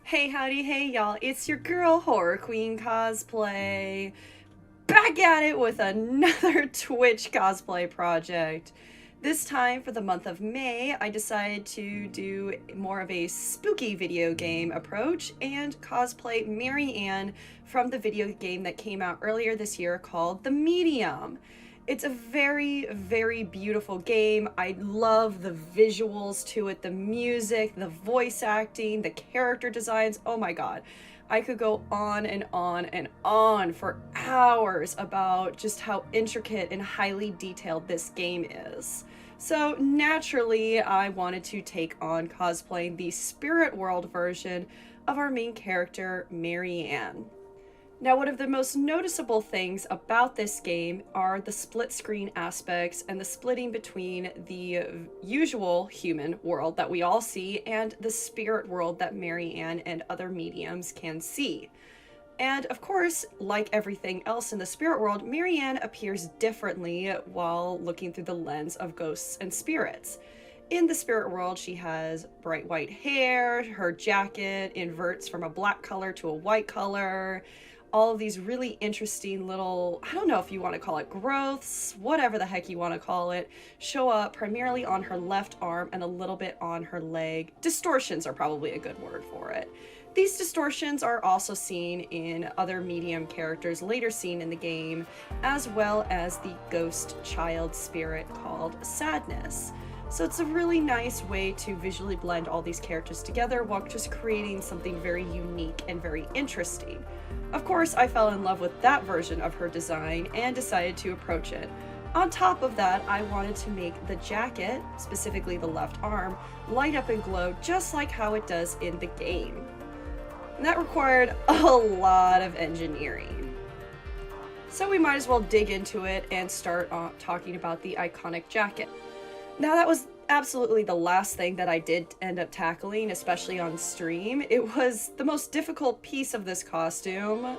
Hey howdy hey y'all, it's your girl Horror Queen Cosplay, back at it with another Twitch cosplay project. This time for the month of May, I decided to do more of a spooky video game approach and cosplay Marianne from the video game that came out earlier this year called The Medium. It's a very, very beautiful game. I love the visuals to it, the music, the voice acting, the character designs. Oh my god. I could go on and on and on for hours about just how intricate and highly detailed this game is. So naturally, I wanted to take on cosplaying the spirit world version of our main character, Marianne. Now, one of the most noticeable things about this game are the split screen aspects and the splitting between the usual human world that we all see and the spirit world that Marianne and other mediums can see. And of course, like everything else in the spirit world, Marianne appears differently while looking through the lens of ghosts and spirits. In the spirit world, she has bright white hair, her jacket inverts from a black color to a white color. All of these really interesting little, I don't know if you want to call it growths, whatever the heck you want to call it, show up primarily on her left arm and a little bit on her leg. Distortions are probably a good word for it. These distortions are also seen in other medium characters later seen in the game, as well as the ghost child spirit called Sadness. So it's a really nice way to visually blend all these characters together while just creating something very unique and very interesting. Of course, I fell in love with that version of her design and decided to approach it. On top of that, I wanted to make the jacket, specifically the left arm, light up and glow just like how it does in the game. And that required a lot of engineering. So we might as well dig into it and start talking about the iconic jacket. Now, that was absolutely the last thing that I did end up tackling, especially on stream. It was the most difficult piece of this costume,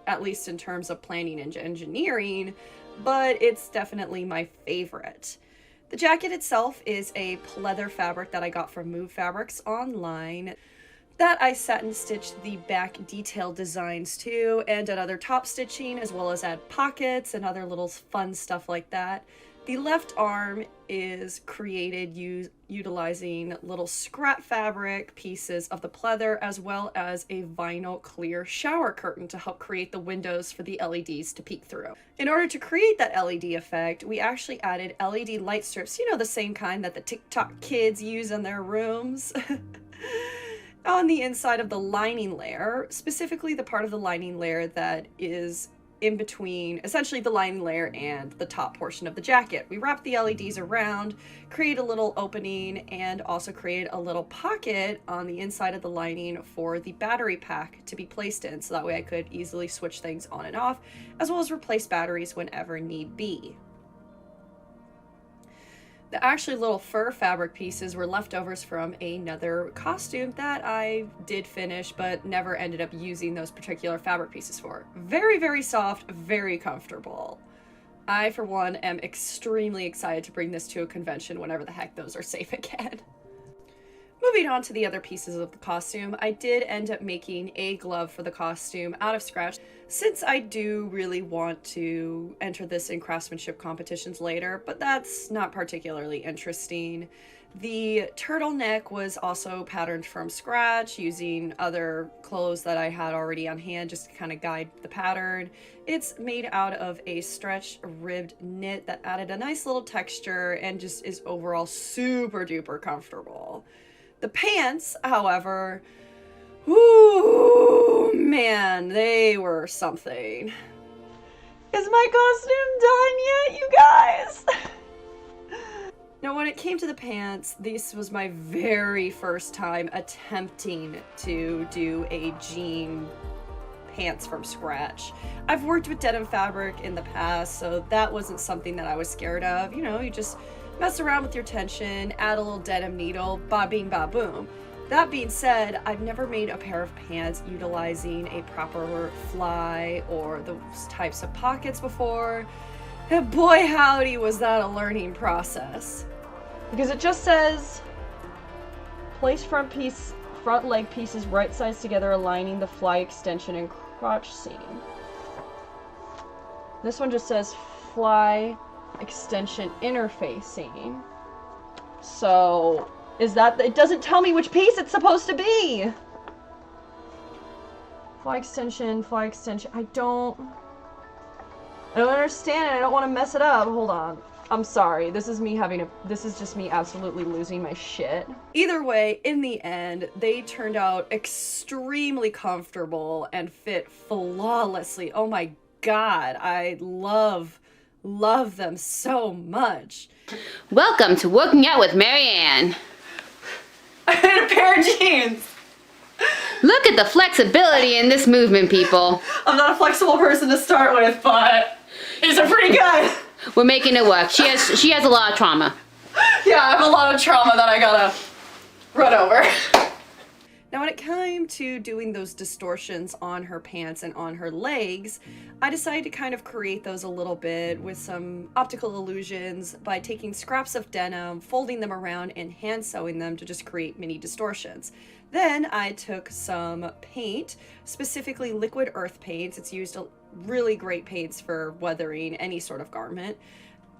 at least in terms of planning and engineering, but it's definitely my favorite. The jacket itself is a pleather fabric that I got from Move Fabrics online that I satin stitched the back detail designs to and did other top stitching, as well as add pockets and other little fun stuff like that. The left arm is created utilizing little scrap fabric pieces of the pleather, as well as a vinyl clear shower curtain to help create the windows for the LEDs to peek through. In order to create that LED effect, we actually added LED light strips, you know, the same kind that the TikTok kids use in their rooms, on the inside of the lining layer, specifically the part of the lining layer that is in between essentially the lining layer and the top portion of the jacket. We wrapped the LEDs around, create a little opening, and also create a little pocket on the inside of the lining for the battery pack to be placed in, so that way I could easily switch things on and off, as well as replace batteries whenever need be. The actually little fur fabric pieces were leftovers from another costume that I did finish but never ended up using those particular fabric pieces for. Very, very soft, very comfortable. I, for one, am extremely excited to bring this to a convention whenever the heck those are safe again. Moving on to the other pieces of the costume, I did end up making a glove for the costume out of scratch, since I do really want to enter this in craftsmanship competitions later, but that's not particularly interesting. The turtleneck was also patterned from scratch using other clothes that I had already on hand just to kind of guide the pattern. It's made out of a stretch ribbed knit that added a nice little texture and just is overall super duper comfortable. The pants, however, ooh, man, they were something. Is my costume done yet, you guys? Now, when it came to the pants, this was my very first time attempting to do a jean pants from scratch. I've worked with denim fabric in the past, so that wasn't something that I was scared of. You know, you just mess around with your tension, add a little denim needle, ba bing ba boom. That being said, I've never made a pair of pants utilizing a proper fly or those types of pockets before. And boy howdy was that a learning process. Because it just says place front piece front leg pieces right sides together, aligning the fly extension and crotch seam. This one just says fly extension interfacing. So, is that... It doesn't tell me which piece it's supposed to be! Fly extension, I don't understand it. I don't want to mess it up. Hold on. I'm sorry. This is just me absolutely losing my shit. Either way, in the end, they turned out extremely comfortable and fit flawlessly. Oh my god, I love them so much. Welcome to Working Out with Marianne. I made a pair of jeans. Look at the flexibility in this movement, people. I'm not a flexible person to start with, but these are pretty good. We're making it work. She has a lot of trauma. Yeah, I have a lot of trauma that I gotta run over. Now, when it came to doing those distortions on her pants and on her legs, I decided to kind of create those a little bit with some optical illusions by taking scraps of denim, folding them around, and hand sewing them to just create mini distortions. Then I took some paint, specifically liquid earth paints. It's used really great paints for weathering any sort of garment,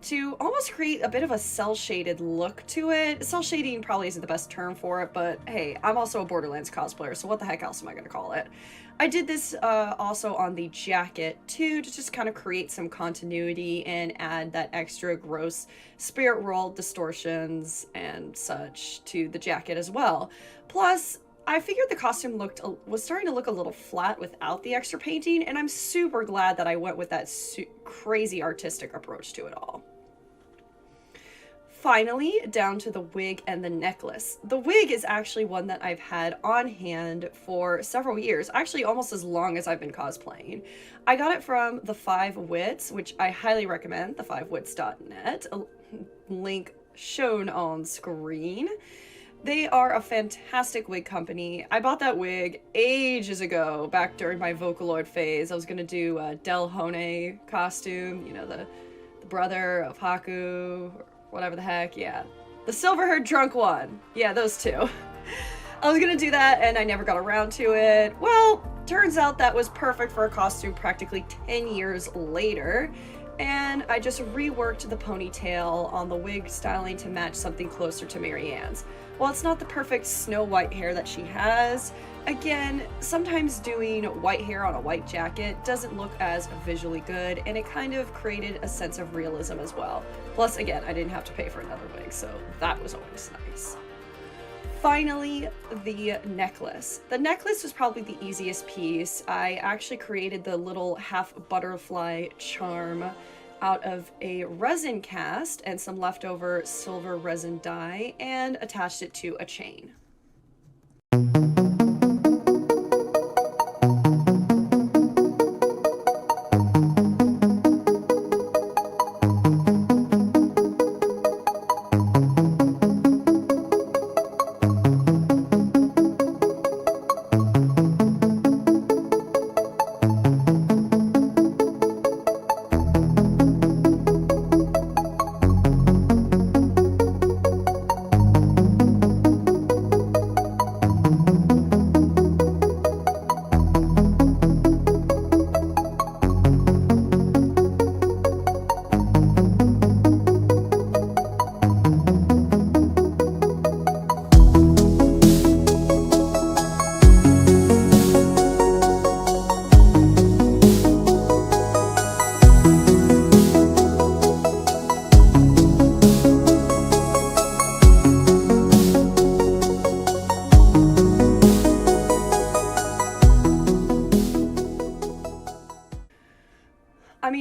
to almost create a bit of a cel-shaded look to it. Cel shading probably isn't the best term for it, but hey, I'm also a Borderlands cosplayer, so what the heck else am I gonna call it? I did this also on the jacket too, to just kind of create some continuity and add that extra gross spirit world distortions and such to the jacket as well. Plus, I figured the costume was starting to look a little flat without the extra painting, and I'm super glad that I went with that crazy artistic approach to it all. Finally, down to the wig and the necklace. The wig is actually one that I've had on hand for several years, actually almost as long as I've been cosplaying. I got it from the 5 Wits, which I highly recommend, the5wits.net, a link shown on screen. They are a fantastic wig company. I bought that wig ages ago, back during my Vocaloid phase. I was gonna do a Del Hone costume, you know, the brother of Haku, or whatever the heck, yeah. The silver-haired drunk one. Yeah, those two. I was gonna do that, and I never got around to it. Well, turns out that was perfect for a costume practically 10 years later, and I just reworked the ponytail on the wig styling to match something closer to Marianne's. While it's not the perfect snow white hair that she has, again, sometimes doing white hair on a white jacket doesn't look as visually good, and it kind of created a sense of realism as well. Plus, again, I didn't have to pay for another wig, so that was always nice. Finally, the necklace. The necklace was probably the easiest piece. I actually created the little half butterfly charm out of a resin cast and some leftover silver resin dye, and attached it to a chain.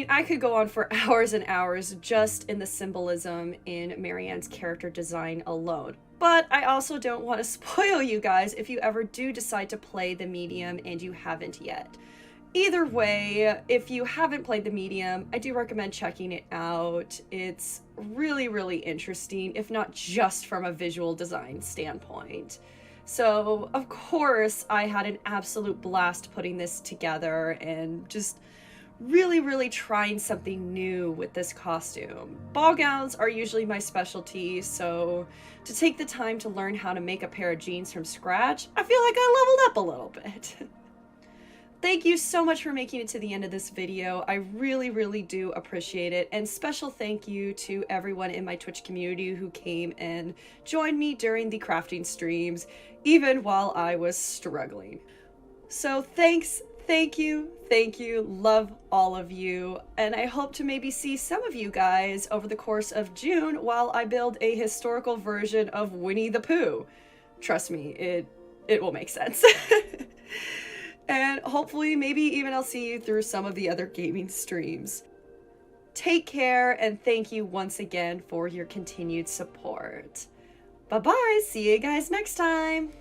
I could go on for hours and hours just in the symbolism in Marianne's character design alone. But I also don't want to spoil you guys if you ever do decide to play the medium and you haven't yet. Either way, if you haven't played the medium, I do recommend checking it out. It's really, really interesting, if not just from a visual design standpoint. So, of course, I had an absolute blast putting this together and just really trying something new with this costume. Ball gowns are usually my specialty, so to take the time to learn how to make a pair of jeans from scratch, I feel like I leveled up a little bit. Thank you so much for making it to the end of this video. I really do appreciate it. And special thank you to everyone in my Twitch community who came and joined me during the crafting streams, even while I was struggling. So thanks, thank you, love all of you. And I hope to maybe see some of you guys over the course of June while I build a historical version of Winnie the Pooh. Trust me, it will make sense. And hopefully, maybe even I'll see you through some of the other gaming streams. Take care, and thank you once again for your continued support. Bye-bye, see you guys next time!